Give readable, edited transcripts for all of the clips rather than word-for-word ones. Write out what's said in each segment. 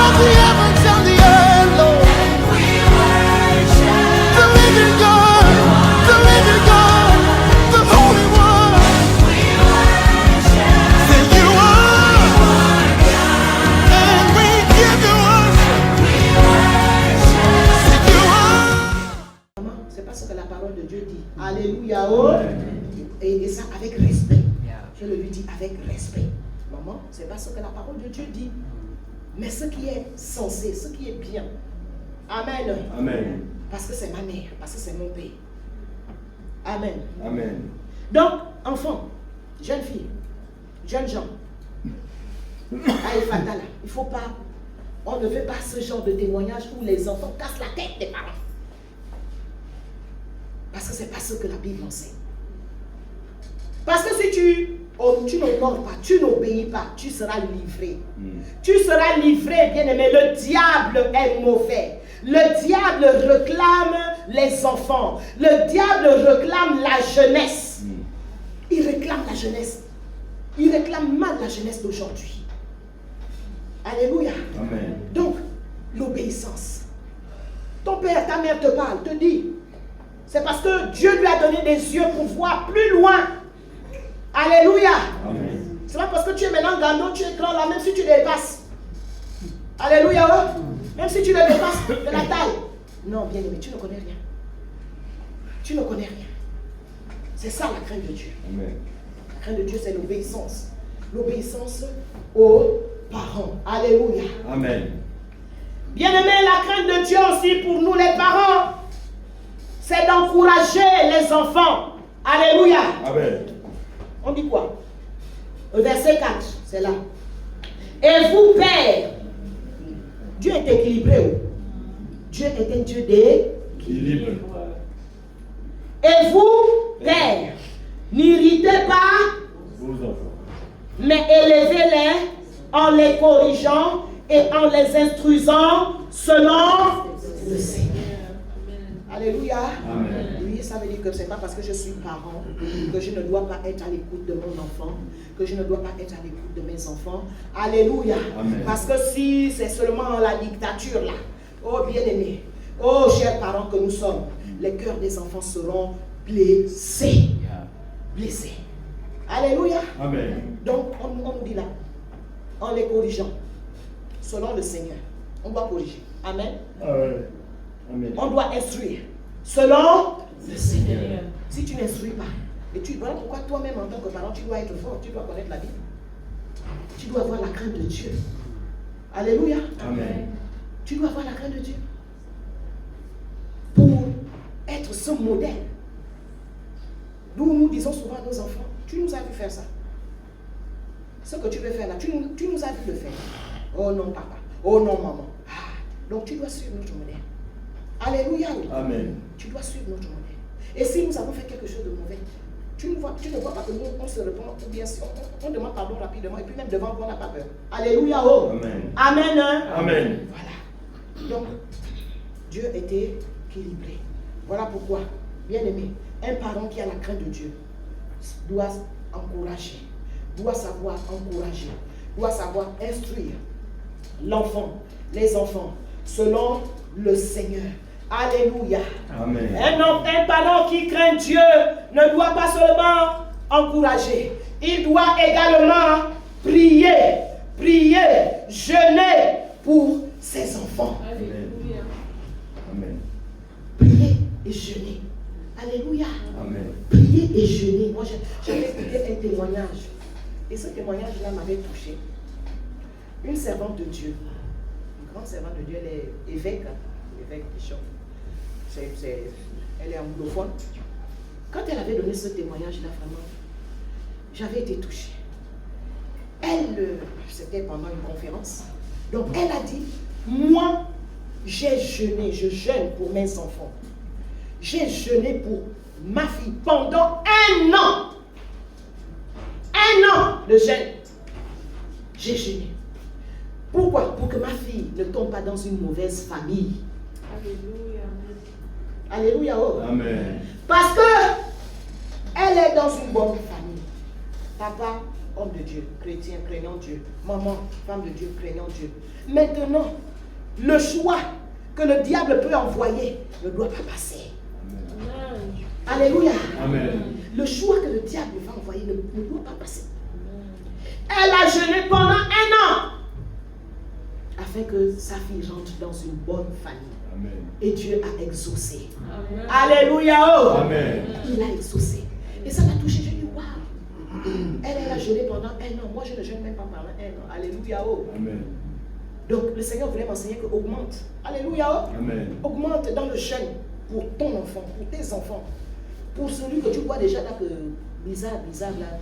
of the heavens and the earth, Lord. The living God, the living God, the Holy One. Say you are, and we give you worship. Say you are. C'est pas ce que la parole de Dieu dit. Alléluia. Oh. Et ça avec respect. Je le lui dis avec respect. Maman, c'est pas ce que la parole de Dieu dit. Mais ce qui est censé, ce qui est bien. Amen. Amen. Parce que c'est ma mère, parce que c'est mon père. Amen. Amen. Donc, enfant, jeune fille, jeunes gens, Fatala, il ne faut pas, on ne veut pas ce genre de témoignage où les enfants cassent la tête des parents. Parce que ce n'est pas ce que la Bible enseigne. Parce que si tu n'honores pas, tu n'obéis pas, tu seras livré. Tu seras livré, bien-aimé. Le diable est mauvais. Le diable réclame les enfants. Le diable réclame la jeunesse. Il réclame la jeunesse. Il réclame mal la jeunesse d'aujourd'hui. Alléluia. Amen. Donc, l'obéissance. Ton père, ta mère te parle, te dit, c'est parce que Dieu lui a donné des yeux pour voir plus loin. Alléluia. Amen. C'est pas parce que tu es maintenant gando, tu es grand là, même si tu dépasses. Alléluia. Oh. Même si tu le dépasses de la taille. Non, bien aimé, tu ne connais rien. Tu ne connais rien. C'est ça la crainte de Dieu. Amen. La crainte de Dieu, c'est l'obéissance. L'obéissance aux parents. Alléluia. Amen. Bien aimé, la crainte de Dieu aussi pour nous les parents, c'est d'encourager les enfants. Alléluia. Amen. On dit quoi? Verset 4, c'est là. Et vous, pères, Dieu est équilibré. Dieu est un Dieu d'équilibre. Et vous, pères, n'irritez pas Vos enfants. mais élevez-les en les corrigeant et en les instruisant selon le Seigneur. Alléluia. Amen. Oui, ça veut dire que ce n'est pas parce que je suis parent que je ne dois pas être à l'écoute de mon enfant, que je ne dois pas être à l'écoute de mes enfants. Alléluia. Amen. Parce que si c'est seulement la dictature là, oh bien-aimés, oh chers parents que nous sommes, les cœurs des enfants seront blessés. Blessés. Alléluia. Amen. Donc, on nous dit là, en les corrigeant, selon le Seigneur, on doit corriger. Amen. Amen. Amen. On doit instruire, selon le Seigneur. Si tu n'instruis pas, et voilà pourquoi toi-même en tant que parent, tu dois être fort, tu dois connaître la Bible. Tu dois avoir la crainte de Dieu. Alléluia. Amen. Tu dois avoir la crainte de Dieu. Pour être ce modèle. D'où nous disons souvent à nos enfants, tu nous as vu faire ça. Ce que tu veux faire là, tu nous as vu le faire. Oh non papa, oh non maman. Ah, donc tu dois suivre notre modèle. Alléluia. Amen. Tu dois suivre notre modèle. Et si nous avons fait quelque chose de mauvais, tu ne vois pas que nous, on se répond, ou bien on demande pardon rapidement, et puis même devant, on n'a pas peur. Alléluia. Oh. Amen. Amen. Amen. Voilà. Donc, Dieu était équilibré. Voilà pourquoi, bien aimé, un parent qui a la crainte de Dieu doit encourager, doit savoir encourager, doit savoir instruire l'enfant, les enfants, selon le Seigneur. Alléluia. Amen. Un parent qui craint Dieu ne doit pas seulement encourager, il doit également prier, jeûner pour ses enfants. Alléluia. Amen. Prier et jeûner. Alléluia. Amen. Prier et jeûner. Moi, j'avais écouté un témoignage. Et ce témoignage-là m'avait touché. Une servante de Dieu, une grande servante de Dieu, elle est évêque, l'évêque Bishop. Elle est anglophone. Quand elle avait donné ce témoignage-là, vraiment, j'avais été touchée. C'était pendant une conférence. Donc, elle a dit, moi, j'ai jeûné, je jeûne pour mes enfants. J'ai jeûné pour ma fille pendant 1 an. 1 an de jeûne. J'ai jeûné. Pourquoi? Pour que ma fille ne tombe pas dans une mauvaise famille. Alléluia. Alléluia. Oh. Amen. Parce que elle est dans une bonne famille. Papa homme de Dieu, chrétien, craignant Dieu. Maman, femme de Dieu, craignant Dieu. Maintenant, le choix que le diable peut envoyer ne doit pas passer. Alléluia. Amen. Le choix que le diable va envoyer ne doit pas passer. Elle a jeûné pendant 1 an afin que sa fille rentre dans une bonne famille. Amen. Et Dieu a exaucé. Amen. Alléluia. Oh. Amen. Il a exaucé. Et ça m'a touché. Je dis, waouh. Elle a jeûné pendant 1 an. Moi, je ne jeûne même pas pendant 1 an. Alléluia. Oh. Amen. Donc, le Seigneur voulait m'enseigner que augmente. Alléluia. Oh. Amen. Augmente dans le jeûne pour ton enfant, pour tes enfants. Pour celui que tu vois déjà là, que bizarre là,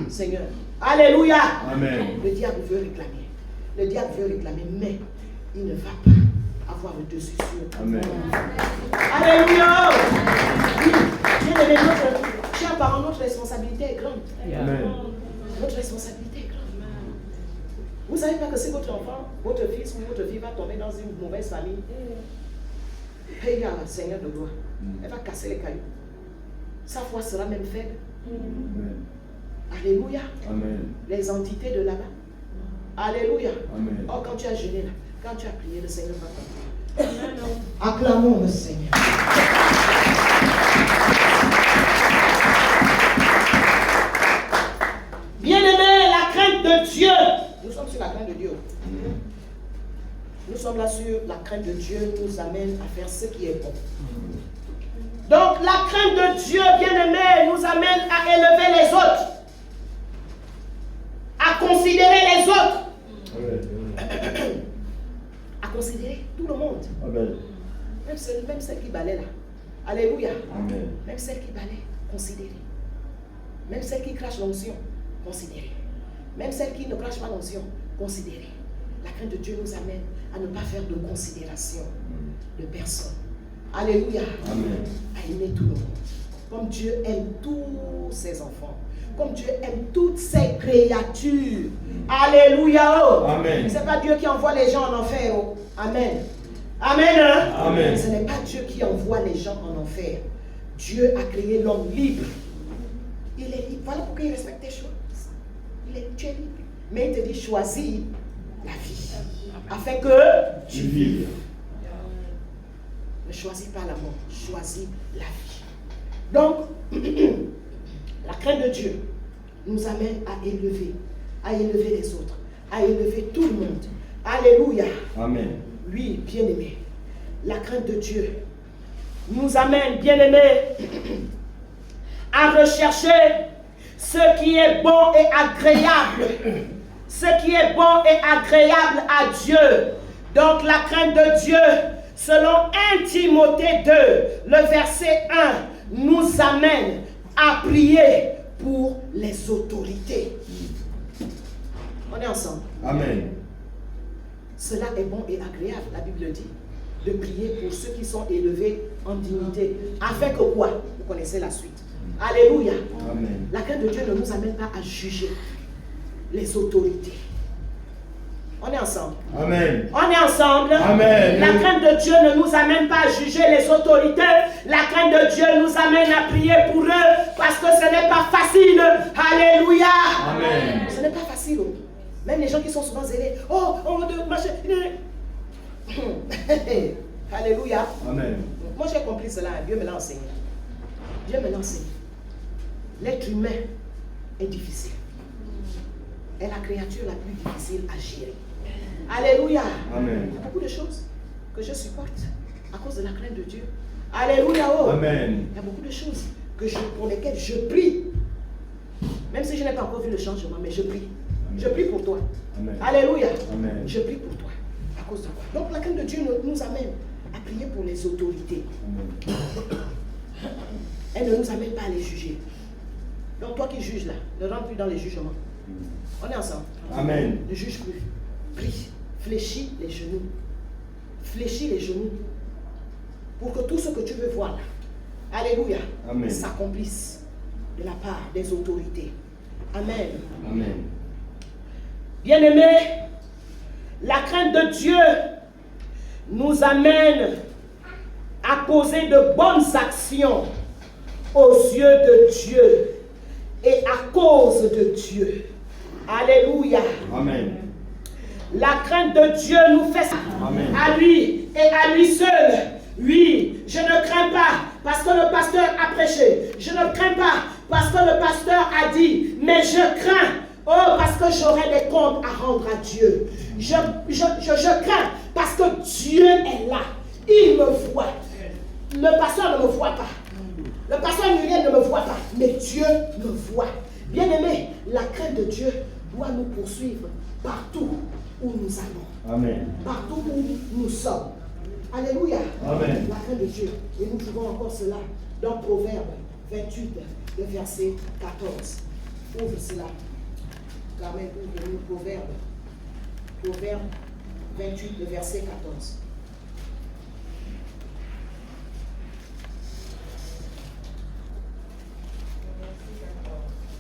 Seigneur. Alléluia. Amen. Le diable veut réclamer. Le diable veut réclamer, mais il ne va pas avoir le dessus sur. Amen. Alléluia. Bien aimé, chers parents, notre responsabilité est grande. Amen. Notre responsabilité est grande. Vous ne savez pas que si votre enfant, votre fils ou votre fille va tomber dans une mauvaise famille, hey, Seigneur de gloire, elle va casser les cailloux. Sa foi sera même faible. Amen. Alléluia. Amen. Les entités de là-bas. Alléluia. Amen. Oh, quand tu as jeûné là, quand tu as prié, le Seigneur va t'entendre. Acclamons le Seigneur. Bien-aimé, la crainte de Dieu. Nous sommes sur la crainte de Dieu. Nous sommes là sur la crainte de Dieu nous amène à faire ce qui est bon. Donc la crainte de Dieu, bien-aimé, nous amène à élever les autres, à considérer les autres, à considérer tout le monde, Amen. même celle qui balaie là. Alléluia. Amen. Même celle qui balaie, considérer. Même celle qui crache l'onction, considérer. Même celle qui ne crache pas l'onction, considérer. La crainte de Dieu nous amène à ne pas faire de considération de personne. Alléluia. Amen. À aimer tout le monde. Comme Dieu aime tous ses enfants. Comme Dieu aime toutes ses créatures. Alléluia. Oh. Amen. Ce n'est pas Dieu qui envoie les gens en enfer. Oh. Amen. Amen. Hein? Amen. Ce n'est pas Dieu qui envoie les gens en enfer. Dieu a créé l'homme libre. Il est libre. Voilà pourquoi il respecte tes choix. Tu es libre. Mais il te dit choisis la vie. Afin que Tu vives. ne choisis pas la mort, choisis la vie. Donc, la crainte de Dieu nous amène à élever les autres, à élever tout le monde. Alléluia. Amen. Oui, bien-aimé, la crainte de Dieu nous amène, bien-aimé, à rechercher ce qui est bon et agréable. Ce qui est bon et agréable à Dieu. Donc, la crainte de Dieu, selon 1 Timothée 2, le verset 1, nous amène à prier pour les autorités. On est ensemble. Amen. Cela est bon et agréable, la Bible dit, de prier pour ceux qui sont élevés en dignité. Afin que quoi? Vous connaissez la suite. Alléluia. Amen. La crainte de Dieu ne nous amène pas à juger les autorités. On est ensemble. Amen. On est ensemble. Amen. La crainte de Dieu ne nous amène pas à juger les autorités. La crainte de Dieu nous amène à prier pour eux parce que ce n'est pas facile. Alléluia. Amen. Ce n'est pas facile. Même les gens qui sont souvent zélés. Oh, on veut de machin. Alléluia. Amen. Moi j'ai compris cela. Dieu me l'a enseigné. Dieu me l'a enseigné. L'être humain est difficile. Est la créature la plus difficile à gérer. Alléluia. Amen. Il y a beaucoup de choses que je supporte à cause de la crainte de Dieu. Alléluia. Oh. Amen. Il y a beaucoup de choses pour lesquelles je prie. Même si je n'ai pas encore vu le changement, mais je prie. Amen. Je prie pour toi. Amen. Alléluia. Amen. Je prie pour toi. À cause de quoi? Donc la crainte de Dieu nous amène à prier pour les autorités. Amen. Elle ne nous amène pas à les juger. Donc toi qui juges là, ne rentre plus dans les jugements. On est ensemble. Amen. Ne juge plus. Prie. Fléchis les genoux. Fléchis les genoux. Pour que tout ce que tu veux voir là, alléluia, Amen. s'accomplisse de la part des autorités. Amen. Amen. Bien-aimés, la crainte de Dieu nous amène à poser de bonnes actions aux yeux de Dieu et à cause de Dieu. Alléluia. Amen. La crainte de Dieu nous fait Amen. à lui et à lui seul. Oui, je ne crains pas parce que le pasteur a prêché. Je ne crains pas parce que le pasteur a dit. Mais je crains, oh, parce que j'aurai des comptes à rendre à Dieu. Je crains parce que Dieu est là. Il me voit. Le pasteur ne me voit pas. Le pasteur Muriel ne me voit pas. Mais Dieu me voit. Bien-aimé, la crainte de Dieu doit nous poursuivre partout où nous allons. Amen. Partout où nous sommes. Alléluia. Amen. La crainte de Dieu. Et nous trouvons encore cela dans Proverbe 28, le verset 14. Ouvre cela. Carmen, ouvre-nous Proverbe. Proverbe 28, le verset 14.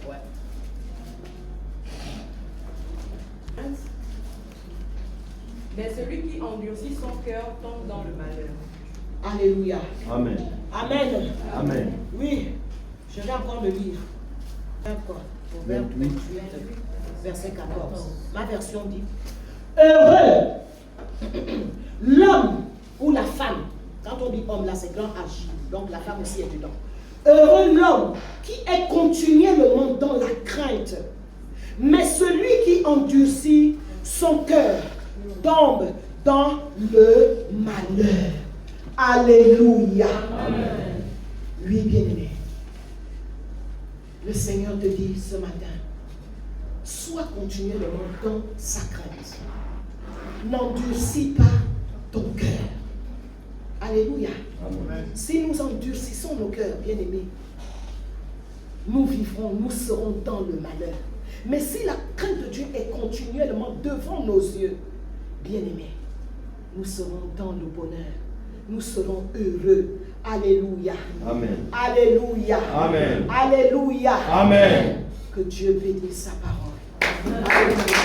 Ouais. Mais celui qui endurcit son cœur tombe dans le malheur. Alléluia. Amen. Amen. Amen. Oui, je vais encore le lire. Encore. Proverbe 28, verset 14. Ma version dit: heureux l'homme ou la femme. Quand on dit homme là, c'est grand H. Donc la femme aussi est dedans. Heureux l'homme qui est continuellement dans la crainte. Mais celui qui endurcit son cœur tombe dans le malheur. Alléluia. Amen. Oui, bien-aimé. Le Seigneur te dit ce matin, sois continuellement dans sa crainte. N'endurcis pas ton cœur. Alléluia. Amen. Si nous endurcissons nos cœurs, bien-aimés, nous vivrons, nous serons dans le malheur. Mais si la crainte de Dieu est continuellement devant nos yeux, bien-aimés, nous serons dans le bonheur. Nous serons heureux. Alléluia. Amen. Alléluia. Amen. Alléluia. Amen. Que Dieu bénisse sa parole. Alléluia.